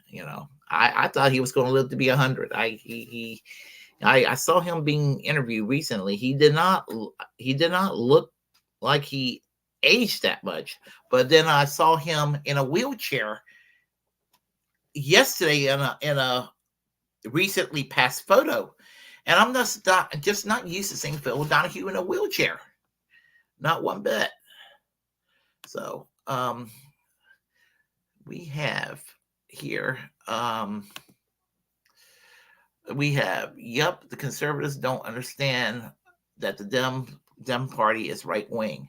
I thought he was going to live to be 100. I saw him being interviewed recently. He did not look like he aged that much, but then I saw him in a wheelchair yesterday in a recently passed photo, and I'm just not used to seeing Phil Donahue in a wheelchair, not one bit. So we have here the conservatives don't understand that the Dem party is right wing.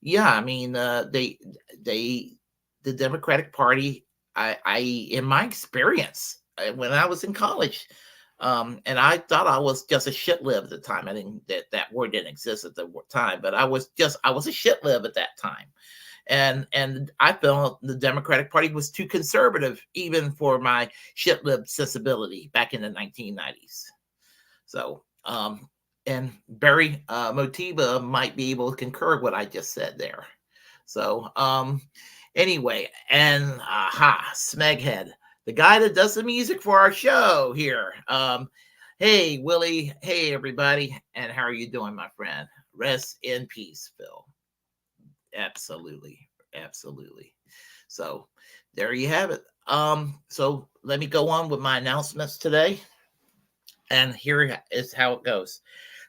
Yeah, I mean, the Democratic Party, I in my experience, when I was in college, and I thought I was just a shit lib at the time. I didn't that word didn't exist at the time, but I was a shit lib at that time, and I felt the Democratic Party was too conservative even for my shit lib sensibility back in the 1990s. So and Barry Motiva might be able to concur with what I just said there. So anyway, and Smeghead, the guy that does the music for our show here. Hey, Willie. Hey, everybody. And how are you doing, my friend? Rest in peace, Phil. Absolutely. So there you have it. So let me go on with my announcements today. And here is how it goes.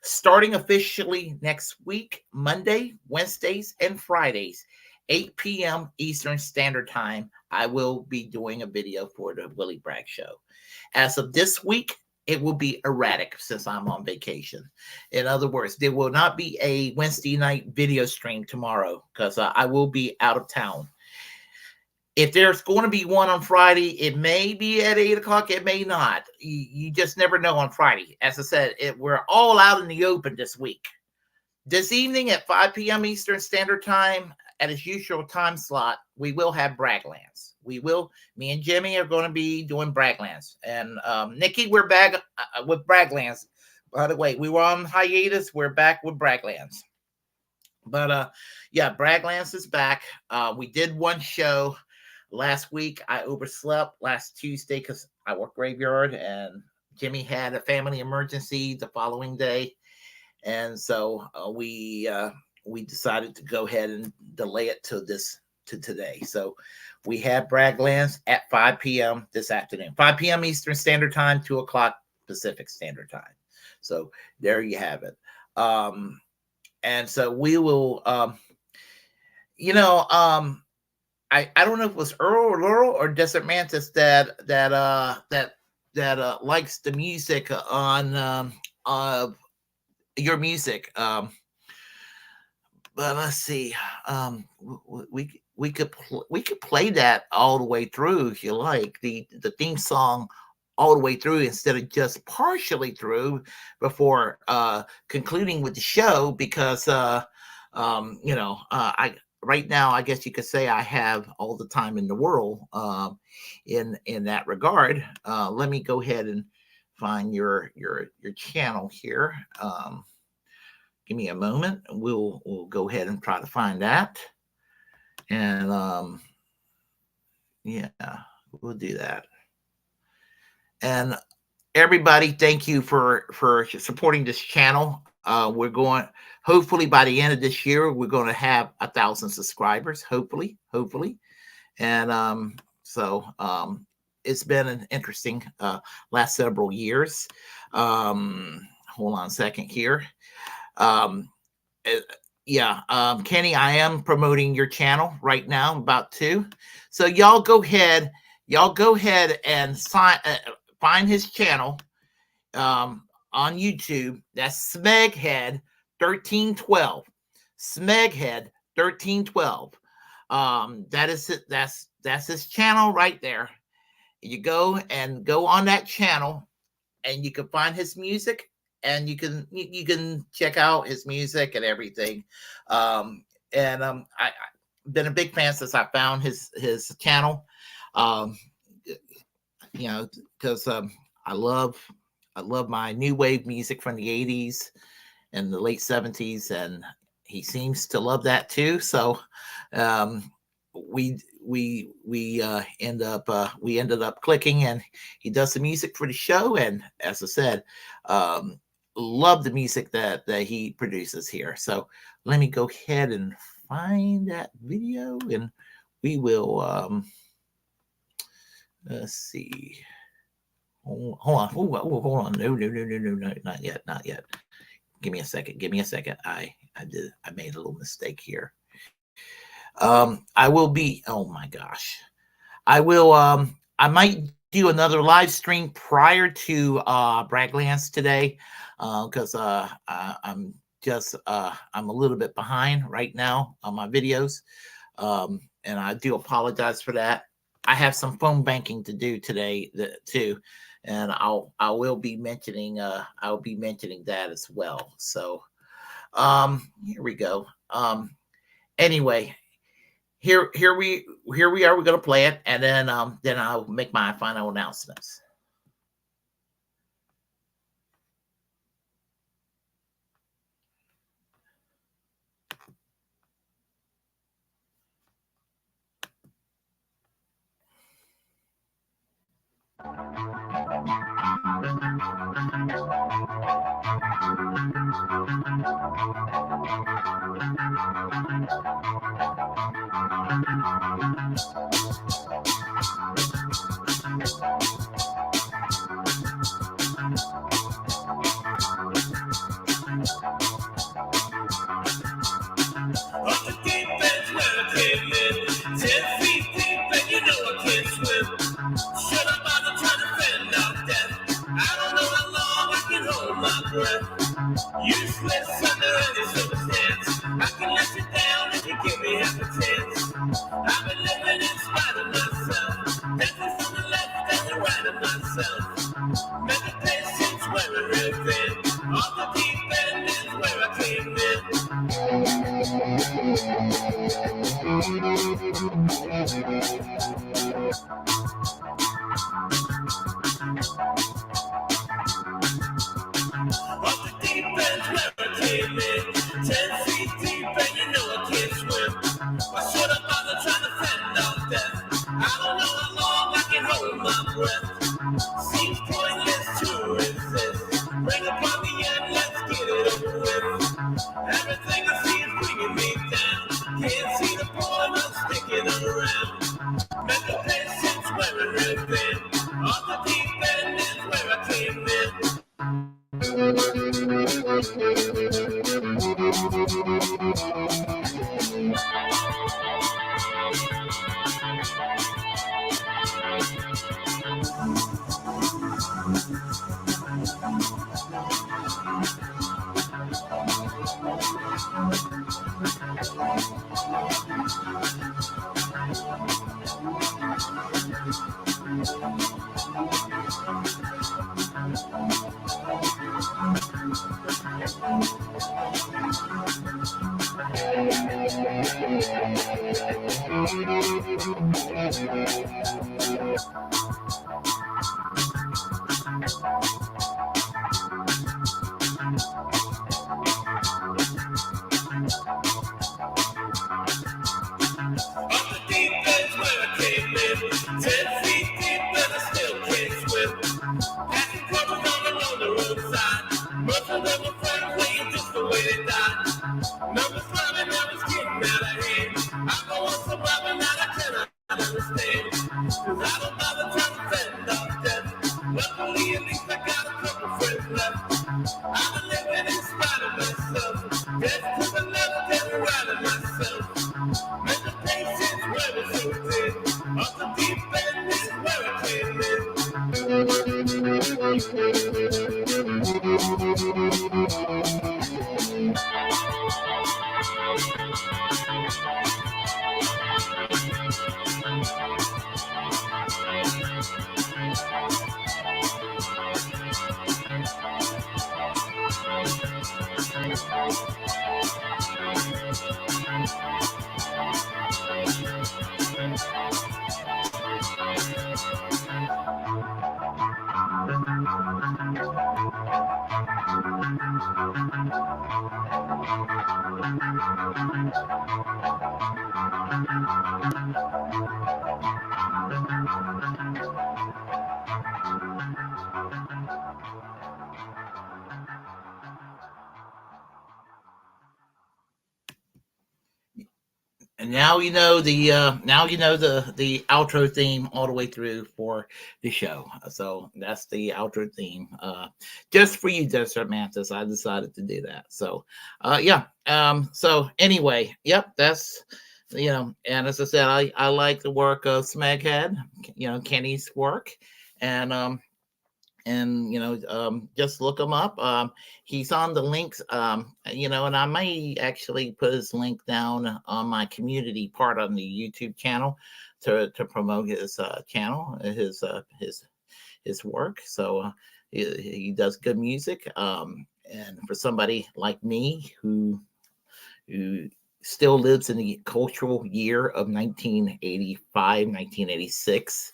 Starting officially next week, Monday, Wednesdays, and Fridays, 8 p.m. Eastern Standard Time, I will be doing a video for the Willie Bragg Show. As of this week, it will be erratic since I'm on vacation. In other words, there will not be a Wednesday night video stream tomorrow because I will be out of town. If there's going to be one on Friday, it may be at 8 o'clock. It may not. You just never know on Friday. As I said, we're all out in the open this week. This evening at 5 p.m. Eastern Standard Time, at its usual time slot, we will have Braglands. We will. Me and Jimmy are going to be doing Braglands, and Nikki, we're back with Braglands. By the way, we were on hiatus. We're back with Braglands. But yeah, Braglands is back. We did one show last week. I overslept last Tuesday because I work graveyard, and Jimmy had a family emergency the following day, and so we decided to go ahead and delay it to today. So we have Braglands at 5 p.m. this afternoon, 5 p.m. Eastern Standard Time, 2 o'clock Pacific Standard Time. So there you have it. And so we will, I don't know if it was Earl or Laurel or Desert Mantis that likes the music on your music. But let's see. We could play that all the way through if you like, the theme song all the way through instead of just partially through before concluding with the show, because I right now I guess you could say I have all the time in the world in that regard. Let me go ahead and find your channel here. Give me a moment. We'll go ahead and try to find that. And yeah, we'll do that. And everybody, thank you for supporting this channel. We're going, hopefully by the end of this year, we're going to have 1,000 subscribers, hopefully. And so it's been an interesting last several years. Hold on a second here. Kenny, I am promoting your channel right now. I'm about to. So y'all go ahead and find his channel on YouTube. That's Smeghead 1312. Smeghead 1312. That is it. That's his channel right there. You go on that channel, and you can find his music, and you can check out his music and everything. I've been a big fan since I found his channel. Because I love my new wave music from the 80s and the late 70s, and he seems to love that too. So we ended up clicking, and he does the music for the show. And as I said, love the music that he produces here. So let me go ahead and find that video, and we will let's see. Hold on. No, not yet. Give me a second. I made a little mistake here. I will be, oh my gosh. I might do another live stream prior to Braglands today, because I'm a little bit behind right now on my videos. And I do apologize for that. I have some phone banking to do today too, and I will be mentioning that as well. So here we go. Anyway, here we are. We're gonna play it, and then I'll make my final announcements. Useless under any circumstance. I can let you down if you give me half a chance. I've been living in spite of myself. Dancing from the left and the right of myself. Meditation's where I live in. Off the deep end is where I came in. And now you know the outro theme all the way through for the show. So that's the outro theme. Just for you, Desert Mantis. I decided to do that. So yeah. So anyway, yep, that's and as I said, I like the work of Smeghead, Kenny's work. And just look him up. He's on the links, and I may actually put his link down on my community part on the YouTube channel to promote his channel, his work. So he does good music, and for somebody like me who still lives in the cultural year of 1985, 1986.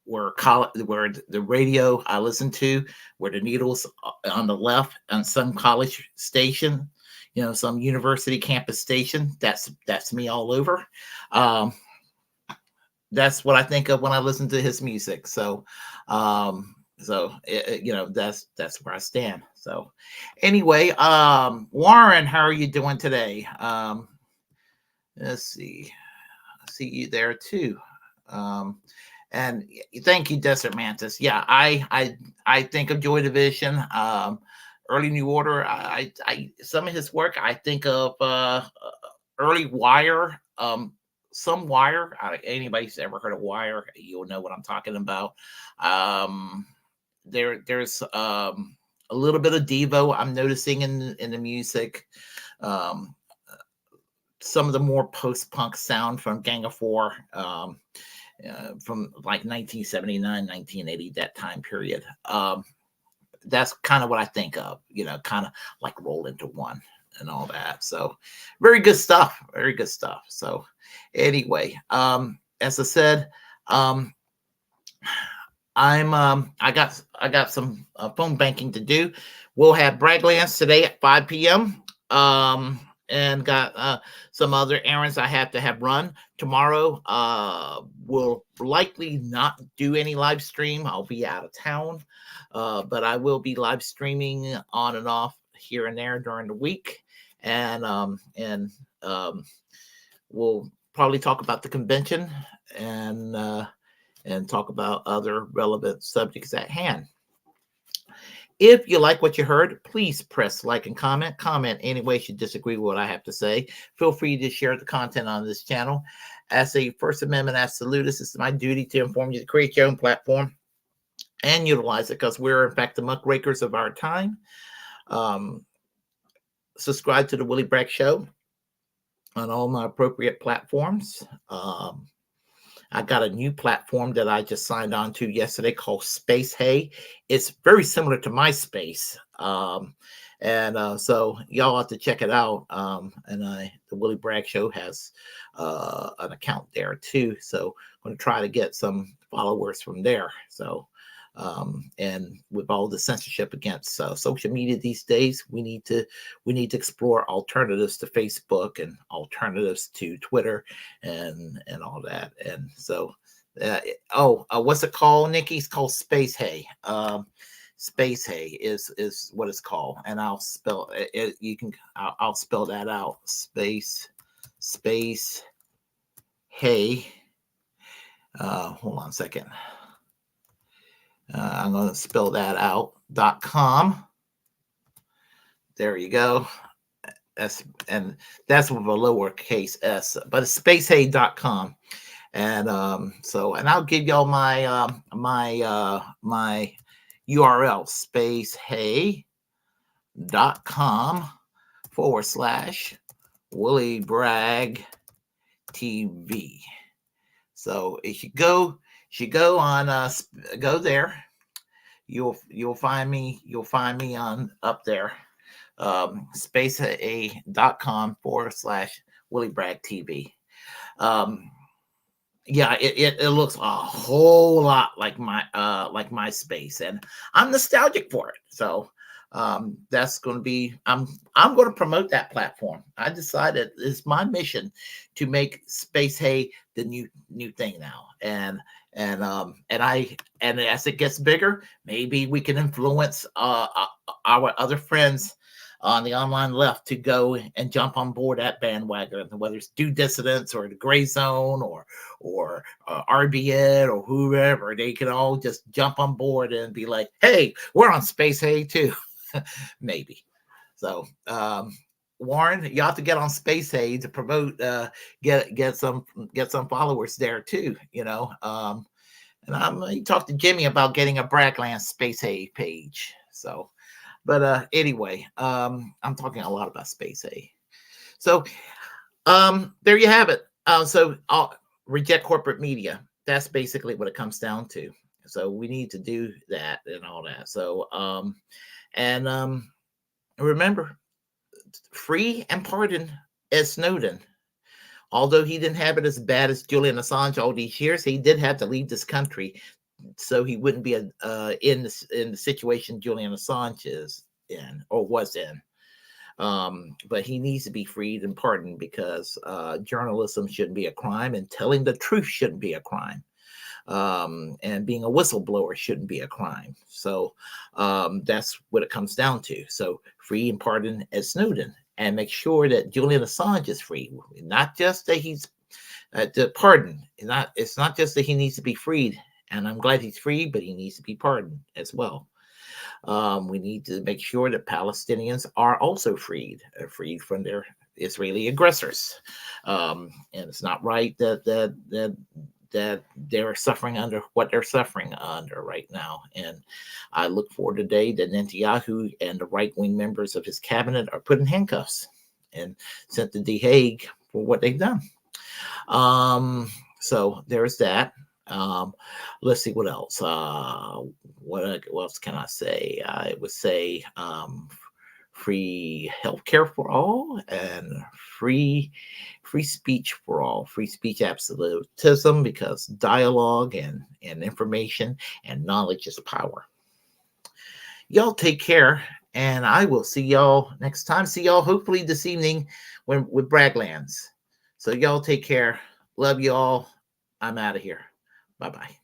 Where the radio I listen to, where the needles on the left on some college station, some university campus station. That's me all over. That's what I think of when I listen to his music. So, that's where I stand. So, anyway, Warren, how are you doing today? Let's see. I see you there too. And thank you, Desert Mantis. Yeah, I think of Joy Division, Early New Order. I some of his work. I think of early Wire, some Wire. Anybody's ever heard of Wire, you'll know what I'm talking about. There's a little bit of Devo I'm noticing in the music. Some of the more post-punk sound from Gang of Four. From like 1979, 1980, that time period. That's kind of what I think of, kind of like Roll Into One and all that. So very good stuff. Very good stuff. So anyway, as I said, I got some phone banking to do. We'll have Braglands today at 5 p.m. And got some other errands I have to have run. Tomorrow, we'll likely not do any live stream. I'll be out of town, but I will be live streaming on and off here and there during the week. And we'll probably talk about the convention and talk about other relevant subjects at hand. If you like what you heard, please press like and comment. Comment any way you disagree with what I have to say. Feel free to share the content on this channel. As a First Amendment absolutist, it's my duty to inform you to create your own platform and utilize it, because we're in fact the muckrakers of our time. Subscribe to the Willie Bragg Show on all my appropriate platforms. I got a new platform that I just signed on to yesterday called Space Hay. It's very similar to MySpace. So y'all have to check it out. The Willie Bragg Show has an account there too. So I'm going to try to get some followers from there. So, and with all the censorship against social media these days, we need to explore alternatives to Facebook and alternatives to Twitter and all that. And so, what's it called, Nikki? It's called Space Hay. Space Hay is what it's called, and I'll spell it. I'll spell that out. Space Hay. Hold on a second. I'm going to spell that out. .com. There you go. That's with a lowercase s, but it's spacehay.com. And and I'll give y'all my my URL, spacehay.com/Willie Bragg TV. So if you go on go there, you'll find me on up there, spacehay.com/Willie Bragg TV. Yeah, it looks a whole lot like MySpace, and I'm nostalgic for it. So that's going to be I'm going to promote that platform. I decided it's my mission to make Space Hay the new thing now, and as it gets bigger, maybe we can influence our other friends on the online left to go and jump on board that bandwagon, whether it's Due Dissidents or the Gray Zone or RBN or whoever. They can all just jump on board and be like, hey, we're on Space Hay too. Maybe. So Warren, you have to get on Space Hay to promote, get some followers there too, you know. And I'm going to talk to Jimmy about getting a Bragland Space Hay page. So, but anyway, I'm talking a lot about Space Hay. So there you have it. So I'll reject corporate media. That's basically what it comes down to. So we need to do that and all that. So remember, free and pardon Ed Snowden. Although he didn't have it as bad as Julian Assange all these years, he did have to leave this country so he wouldn't be in the situation Julian Assange is in or was in. But he needs to be freed and pardoned, because journalism shouldn't be a crime, and telling the truth shouldn't be a crime. And being a whistleblower shouldn't be a crime. So that's what it comes down to. So free and pardon Ed Snowden, and make sure that Julian Assange is free. Not just that he's pardoned. It's not just that he needs to be freed. And I'm glad he's free, but he needs to be pardoned as well. We need to make sure that Palestinians are also freed from their Israeli aggressors. And it's not right that they're suffering under what they're suffering under right now. And I look forward to the day that Netanyahu and the right-wing members of his cabinet are put in handcuffs and sent to The Hague for what they've done. So there's that. Let's see what else. What else can I say? I would say free healthcare for all, and free speech for all. Free speech absolutism, because dialogue and information and knowledge is power. Y'all take care, and I will see y'all next time. See y'all hopefully this evening with Braglands. So y'all take care. Love y'all. I'm out of here. Bye-bye.